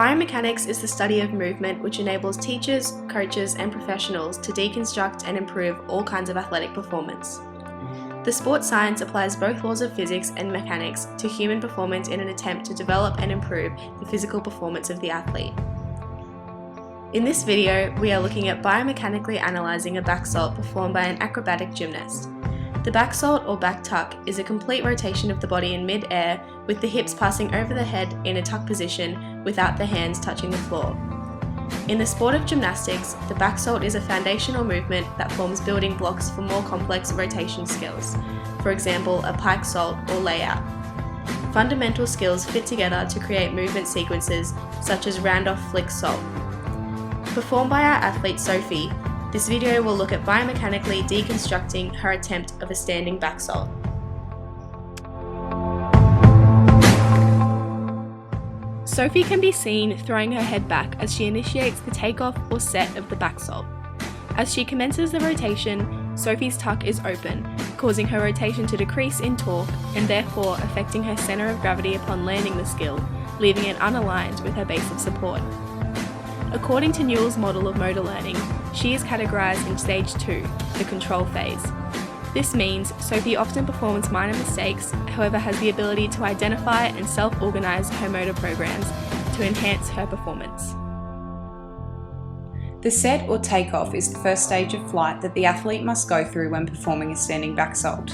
Biomechanics is the study of movement which enables teachers, coaches and professionals to deconstruct and improve all kinds of athletic performance. The sports science applies both laws of physics and mechanics to human performance in an attempt to develop and improve the physical performance of the athlete. In this video, we are looking at biomechanically analysing a backsault performed by an acrobatic gymnast. The backsault or back tuck is a complete rotation of the body in mid-air with the hips passing over the head in a tuck position without the hands touching the floor. In the sport of gymnastics, the backsault is a foundational movement that forms building blocks for more complex rotation skills, for example a pike salt or layout. Fundamental skills fit together to create movement sequences such as round-off flick salt. Performed by our athlete Sophie, this video will look at biomechanically deconstructing her attempt of a standing backsault. Sophie can be seen throwing her head back as she initiates the takeoff or set of the backsault. As she commences the rotation, Sophie's tuck is open, causing her rotation to decrease in torque and therefore affecting her centre of gravity upon landing the skill, leaving it unaligned with her base of support. According to Newell's model of motor learning, she is categorised in Stage 2, the control phase. This means Sophie often performs minor mistakes, however has the ability to identify and self-organise her motor programs to enhance her performance. The set or takeoff is the first stage of flight that the athlete must go through when performing a standing backsault.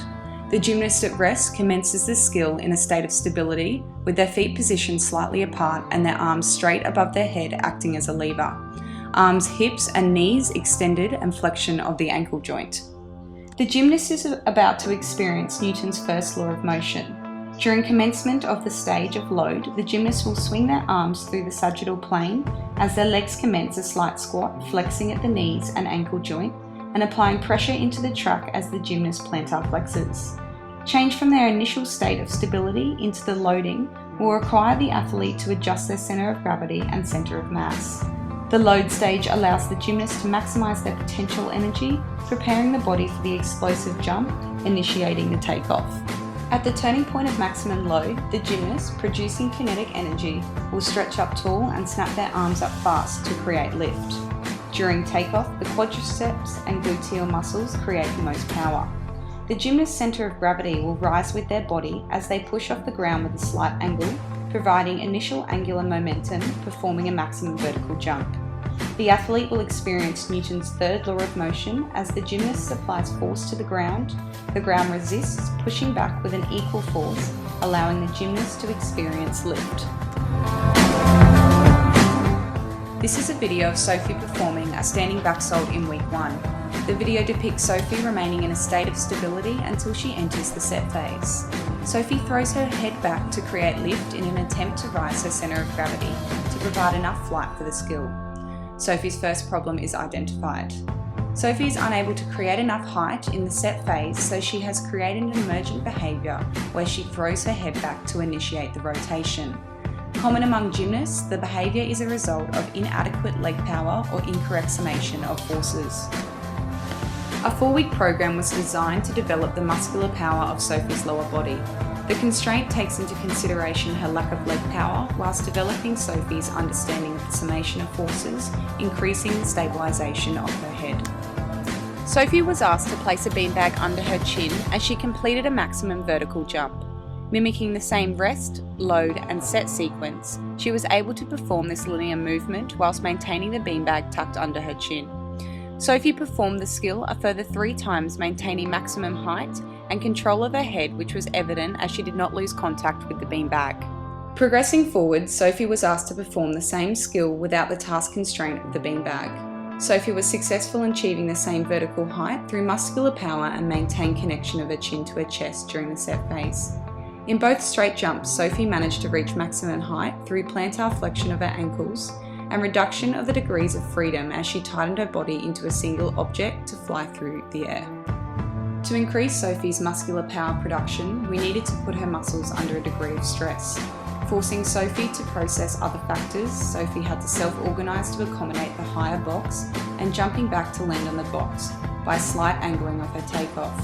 The gymnast at rest commences the skill in a state of stability, with their feet positioned slightly apart and their arms straight above their head acting as a lever. Arms, hips and knees extended and flexion of the ankle joint. The gymnast is about to experience Newton's first law of motion. During commencement of the stage of load, the gymnast will swing their arms through the sagittal plane as their legs commence a slight squat, flexing at the knees and ankle joint, and applying pressure into the track as the gymnast plantar flexes. Change from their initial state of stability into the loading will require the athlete to adjust their centre of gravity and centre of mass. The load stage allows the gymnast to maximise their potential energy, preparing the body for the explosive jump, initiating the takeoff. At the turning point of maximum load, the gymnast, producing kinetic energy, will stretch up tall and snap their arms up fast to create lift. During takeoff, the quadriceps and gluteal muscles create the most power. The gymnast's centre of gravity will rise with their body as they push off the ground with a slight angle, providing initial angular momentum, performing a maximum vertical jump. The athlete will experience Newton's third law of motion as the gymnast applies force to the ground resists, pushing back with an equal force, allowing the gymnast to experience lift. This is a video of Sophie performing a standing backsault in week 1. The video depicts Sophie remaining in a state of stability until she enters the set phase. Sophie throws her head back to create lift in an attempt to rise her centre of gravity to provide enough flight for the skill. Sophie's first problem is identified. Sophie is unable to create enough height in the set phase, so she has created an emergent behaviour where she throws her head back to initiate the rotation. Common among gymnasts, the behaviour is a result of inadequate leg power or incorrect summation of forces. A 4-week program was designed to develop the muscular power of Sophie's lower body. The constraint takes into consideration her lack of leg power whilst developing Sophie's understanding of the summation of forces, increasing the stabilisation of her head. Sophie was asked to place a beanbag under her chin as she completed a maximum vertical jump. Mimicking the same rest, load and set sequence, she was able to perform this linear movement whilst maintaining the beanbag tucked under her chin. Sophie performed the skill a further 3 times, maintaining maximum height and control of her head, which was evident as she did not lose contact with the beanbag. Progressing forward, Sophie was asked to perform the same skill without the task constraint of the beanbag. Sophie was successful in achieving the same vertical height through muscular power and maintained connection of her chin to her chest during the set phase. In both straight jumps, Sophie managed to reach maximum height through plantar flexion of her ankles and reduction of the degrees of freedom as she tightened her body into a single object to fly through the air. To increase Sophie's muscular power production, we needed to put her muscles under a degree of stress. Forcing Sophie to process other factors, Sophie had to self-organise to accommodate the higher box and jumping back to land on the box by a slight angling of her takeoff.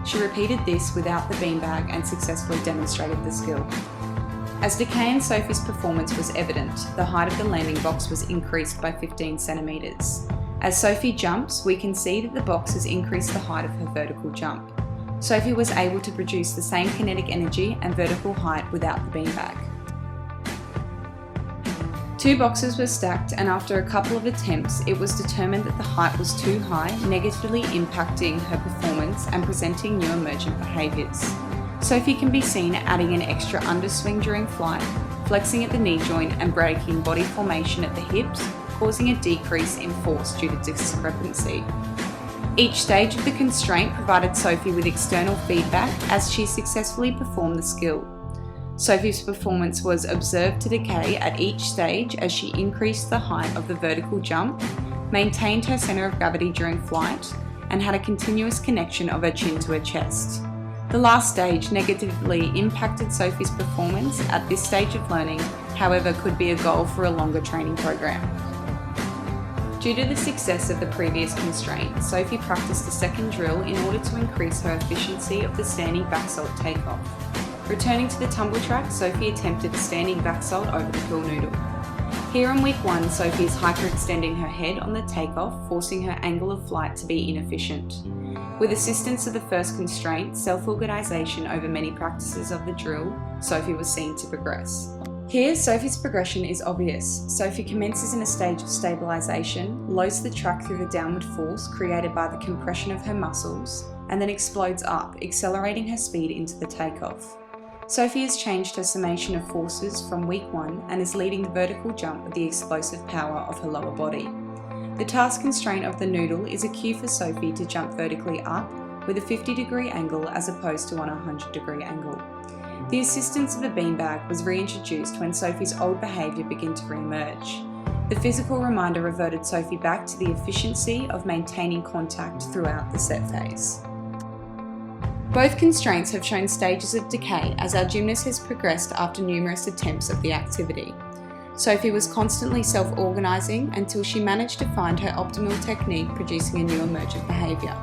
She repeated this without the beanbag and successfully demonstrated the skill. As decay in Sophie's performance was evident, the height of the landing box was increased by 15 centimetres. As Sophie jumps, we can see that the box has increased the height of her vertical jump. Sophie was able to produce the same kinetic energy and vertical height without the beanbag. 2 boxes were stacked, and after a couple of attempts, it was determined that the height was too high, negatively impacting her performance and presenting new emergent behaviours. Sophie can be seen adding an extra underswing during flight, flexing at the knee joint and breaking body formation at the hips, causing a decrease in force due to discrepancy. Each stage of the constraint provided Sophie with external feedback as she successfully performed the skill. Sophie's performance was observed to decay at each stage as she increased the height of the vertical jump, maintained her centre of gravity during flight, and had a continuous connection of her chin to her chest. The last stage negatively impacted Sophie's performance at this stage of learning, however, could be a goal for a longer training program. Due to the success of the previous constraint, Sophie practiced a second drill in order to increase her efficiency of the standing backsault takeoff. Returning to the tumble track, Sophie attempted a standing backsault over the pool noodle. Here in week 1, Sophie is hyperextending her head on the takeoff, forcing her angle of flight to be inefficient. With assistance of the first constraint, self-organisation over many practices of the drill, Sophie was seen to progress. Here, Sophie's progression is obvious. Sophie commences in a stage of stabilisation, loads the track through the downward force created by the compression of her muscles, and then explodes up, accelerating her speed into the takeoff. Sophie has changed her summation of forces from week 1 and is leading the vertical jump with the explosive power of her lower body. The task constraint of the noodle is a cue for Sophie to jump vertically up with a 50-degree angle as opposed to on a 100-degree angle. The assistance of a beanbag was reintroduced when Sophie's old behaviour began to re-emerge. The physical reminder reverted Sophie back to the efficiency of maintaining contact throughout the set phase. Both constraints have shown stages of decay as our gymnast has progressed after numerous attempts of the activity. Sophie was constantly self-organising until she managed to find her optimal technique, producing a new emergent behaviour.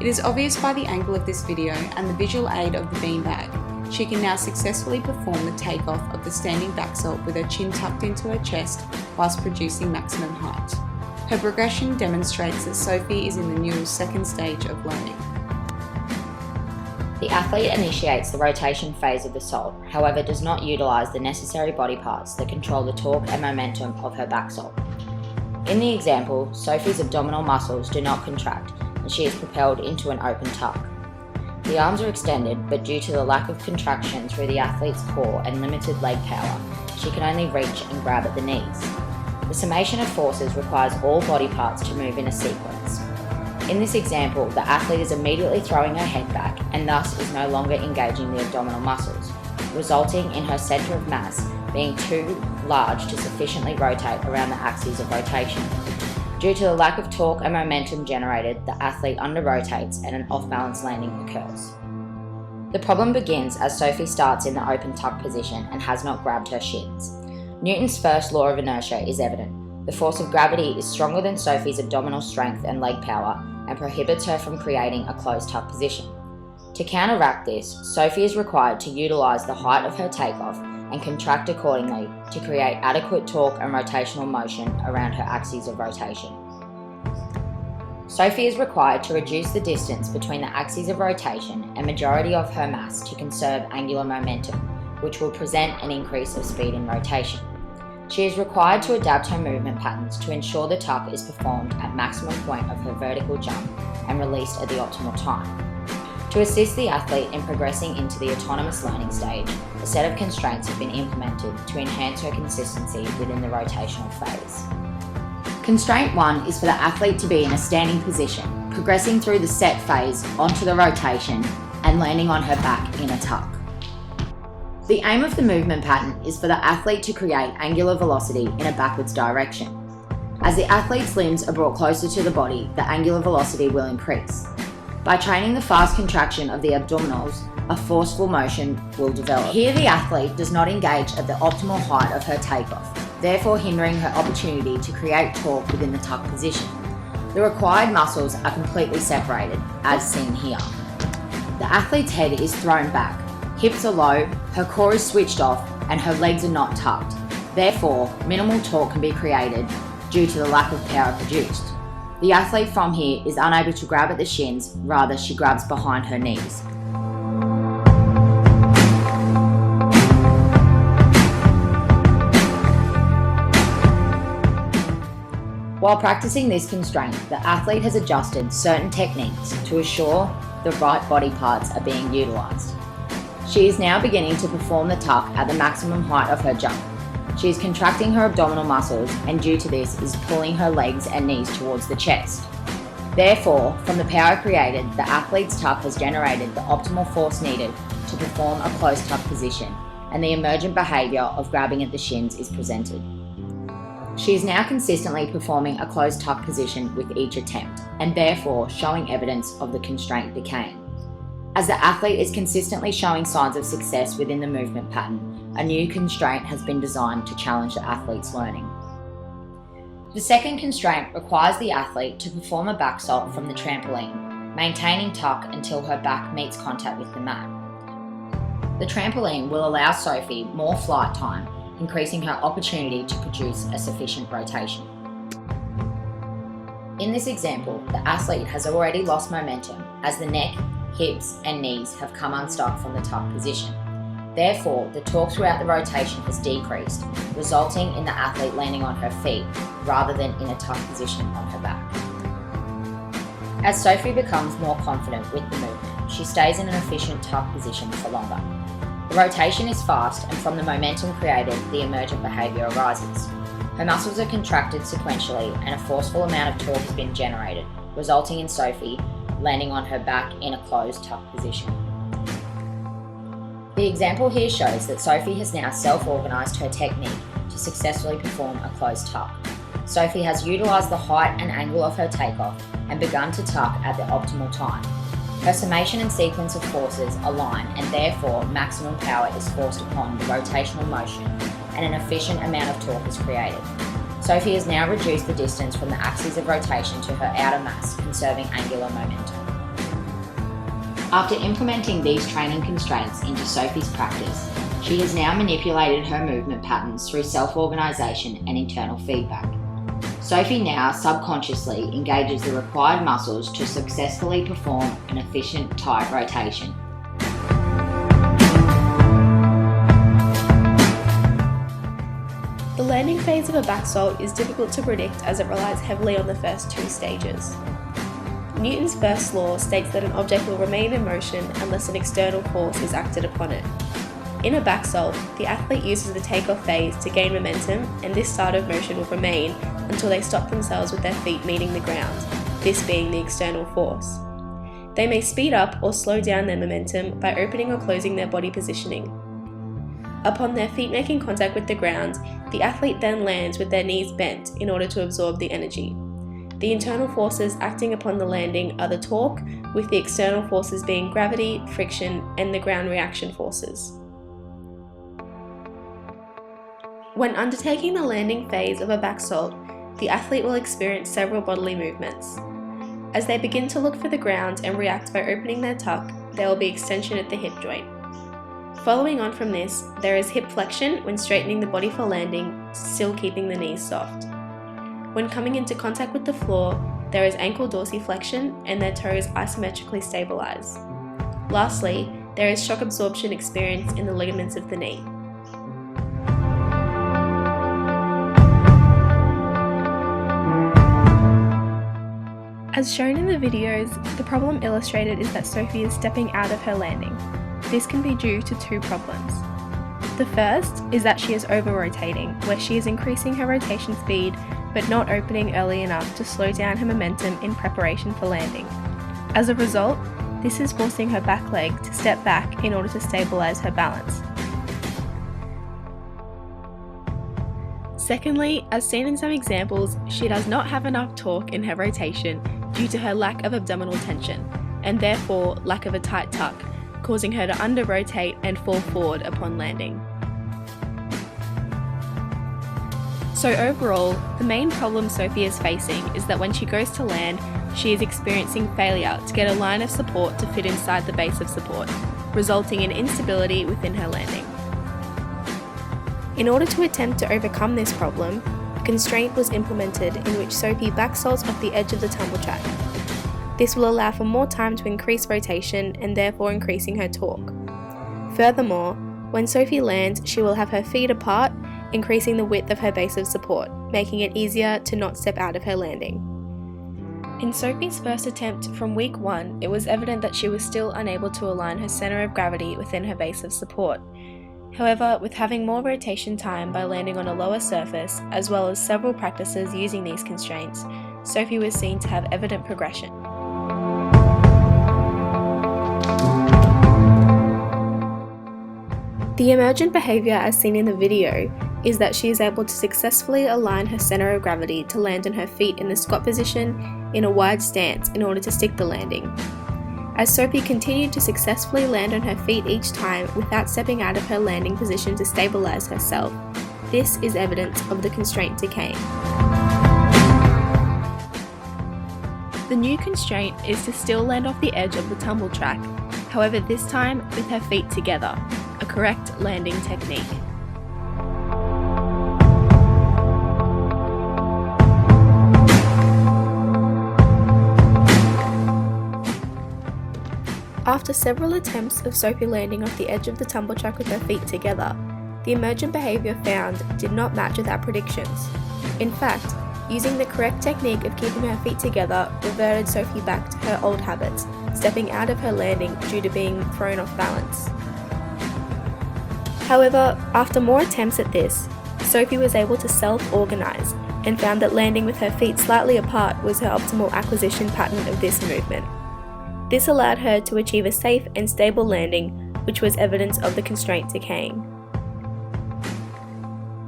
It is obvious by the angle of this video and the visual aid of the beanbag, she can now successfully perform the takeoff of the standing backsault with her chin tucked into her chest whilst producing maximum height. Her progression demonstrates that Sophie is in the new second stage of learning. The athlete initiates the rotation phase of the sault, however does not utilise the necessary body parts that control the torque and momentum of her backsault. In the example, Sophie's abdominal muscles do not contract and she is propelled into an open tuck. The arms are extended, but due to the lack of contraction through the athlete's core and limited leg power, she can only reach and grab at the knees. The summation of forces requires all body parts to move in a sequence. In this example, the athlete is immediately throwing her head back and thus is no longer engaging the abdominal muscles, resulting in her centre of mass being too large to sufficiently rotate around the axes of rotation. Due to the lack of torque and momentum generated, the athlete under-rotates and an off-balance landing occurs. The problem begins as Sophie starts in the open tuck position and has not grabbed her shins. Newton's first law of inertia is evident. The force of gravity is stronger than Sophie's abdominal strength and leg power and prohibits her from creating a closed tuck position. To counteract this, Sophie is required to utilise the height of her takeoff and contract accordingly to create adequate torque and rotational motion around her axes of rotation. Sophie is required to reduce the distance between the axes of rotation and majority of her mass to conserve angular momentum, which will present an increase of speed in rotation. She is required to adapt her movement patterns to ensure the tuck is performed at maximum point of her vertical jump and released at the optimal time. To assist the athlete in progressing into the autonomous learning stage, a set of constraints have been implemented to enhance her consistency within the rotational phase. Constraint 1 is for the athlete to be in a standing position, progressing through the set phase onto the rotation and landing on her back in a tuck. The aim of the movement pattern is for the athlete to create angular velocity in a backwards direction. As the athlete's limbs are brought closer to the body, the angular velocity will increase. By training the fast contraction of the abdominals, a forceful motion will develop. Here the athlete does not engage at the optimal height of her takeoff, therefore hindering her opportunity to create torque within the tuck position. The required muscles are completely separated, as seen here. The athlete's head is thrown back, hips are low, her core is switched off, and her legs are not tucked. Therefore, minimal torque can be created due to the lack of power produced. The athlete from here is unable to grab at the shins, rather she grabs behind her knees. While practicing this constraint, the athlete has adjusted certain techniques to assure the right body parts are being utilised. She is now beginning to perform the tuck at the maximum height of her jump. She is contracting her abdominal muscles and due to this is pulling her legs and knees towards the chest. Therefore, from the power created, the athlete's tuck has generated the optimal force needed to perform a closed tuck position, and the emergent behaviour of grabbing at the shins is presented. She is now consistently performing a closed tuck position with each attempt, and therefore showing evidence of the constraint decaying. As the athlete is consistently showing signs of success within the movement pattern, a new constraint has been designed to challenge the athlete's learning. The second constraint requires the athlete to perform a backsault from the trampoline, maintaining tuck until her back meets contact with the mat. The trampoline will allow Sophie more flight time, increasing her opportunity to produce a sufficient rotation. In this example, the athlete has already lost momentum as the neck, hips and knees have come unstuck from the tuck position. Therefore, the torque throughout the rotation has decreased, resulting in the athlete landing on her feet rather than in a tuck position on her back. As Sophie becomes more confident with the movement, she stays in an efficient tuck position for longer. The rotation is fast, and from the momentum created, the emergent behaviour arises. Her muscles are contracted sequentially and a forceful amount of torque has been generated, resulting in Sophie landing on her back in a closed tuck position. The example here shows that Sophie has now self-organised her technique to successfully perform a closed tuck. Sophie has utilised the height and angle of her takeoff and begun to tuck at the optimal time. Her summation and sequence of forces align and therefore maximum power is forced upon the rotational motion and an efficient amount of torque is created. Sophie has now reduced the distance from the axis of rotation to her outer mass, conserving angular momentum. After implementing these training constraints into Sophie's practice, she has now manipulated her movement patterns through self-organisation and internal feedback. Sophie now subconsciously engages the required muscles to successfully perform an efficient tight rotation. The landing phase of a backsault is difficult to predict as it relies heavily on the first two stages. Newton's first law states that an object will remain in motion unless an external force is acted upon it. In a backsault, the athlete uses the takeoff phase to gain momentum, and this start of motion will remain until they stop themselves with their feet meeting the ground, this being the external force. They may speed up or slow down their momentum by opening or closing their body positioning. Upon their feet making contact with the ground, the athlete then lands with their knees bent in order to absorb the energy. The internal forces acting upon the landing are the torque, with the external forces being gravity, friction, and the ground reaction forces. When undertaking the landing phase of a backsault, the athlete will experience several bodily movements. As they begin to look for the ground and react by opening their tuck, there will be extension at the hip joint. Following on from this, there is hip flexion when straightening the body for landing, still keeping the knees soft. When coming into contact with the floor, there is ankle dorsiflexion and their toes isometrically stabilise. Lastly, there is shock absorption experienced in the ligaments of the knee. As shown in the videos, the problem illustrated is that Sophie is stepping out of her landing. This can be due to two problems. The first is that she is over-rotating, where she is increasing her rotation speed but not opening early enough to slow down her momentum in preparation for landing. As a result, this is forcing her back leg to step back in order to stabilise her balance. Secondly, as seen in some examples, she does not have enough torque in her rotation due to her lack of abdominal tension, and therefore lack of a tight tuck, causing her to under-rotate and fall forward upon landing. So overall, the main problem Sophie is facing is that when she goes to land, she is experiencing failure to get a line of support to fit inside the base of support, resulting in instability within her landing. In order to attempt to overcome this problem, a constraint was implemented in which Sophie backsalts off the edge of the tumble track. This will allow for more time to increase rotation and therefore increasing her torque. Furthermore, when Sophie lands, she will have her feet apart, increasing the width of her base of support, making it easier to not step out of her landing. In Sophie's first attempt from week 1, it was evident that she was still unable to align her centre of gravity within her base of support. However, with having more rotation time by landing on a lower surface, as well as several practices using these constraints, Sophie was seen to have evident progression. The emergent behaviour as seen in the video is that she is able to successfully align her centre of gravity to land on her feet in the squat position in a wide stance in order to stick the landing. As Sophie continued to successfully land on her feet each time without stepping out of her landing position to stabilise herself, this is evidence of the constraint decaying. The new constraint is to still land off the edge of the tumble track, however this time with her feet together, a correct landing technique. After several attempts of Sophie landing off the edge of the tumble track with her feet together, the emergent behaviour found did not match with our predictions. In fact, using the correct technique of keeping her feet together reverted Sophie back to her old habits, stepping out of her landing due to being thrown off balance. However, after more attempts at this, Sophie was able to self-organise and found that landing with her feet slightly apart was her optimal acquisition pattern of this movement. This allowed her to achieve a safe and stable landing, which was evidence of the constraint decaying.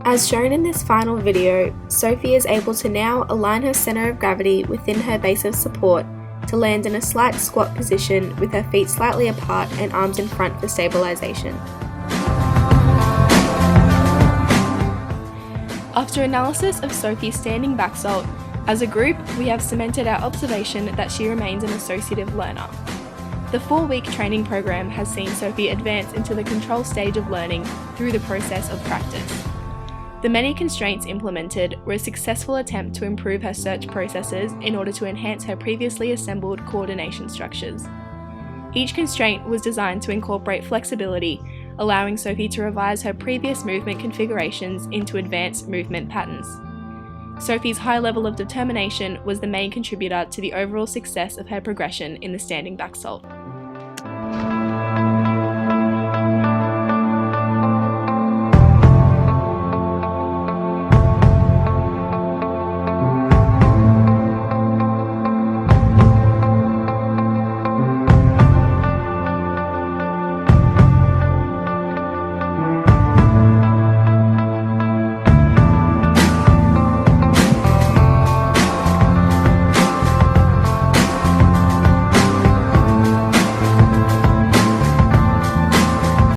As shown in this final video, Sophie is able to now align her centre of gravity within her base of support to land in a slight squat position with her feet slightly apart and arms in front for stabilisation. After analysis of Sophie's standing backsault, as a group, we have cemented our observation that she remains an associative learner. The 4-week training program has seen Sophie advance into the control stage of learning through the process of practice. The many constraints implemented were a successful attempt to improve her search processes in order to enhance her previously assembled coordination structures. Each constraint was designed to incorporate flexibility, allowing Sophie to revise her previous movement configurations into advanced movement patterns. Sophie's high level of determination was the main contributor to the overall success of her progression in the standing backsault.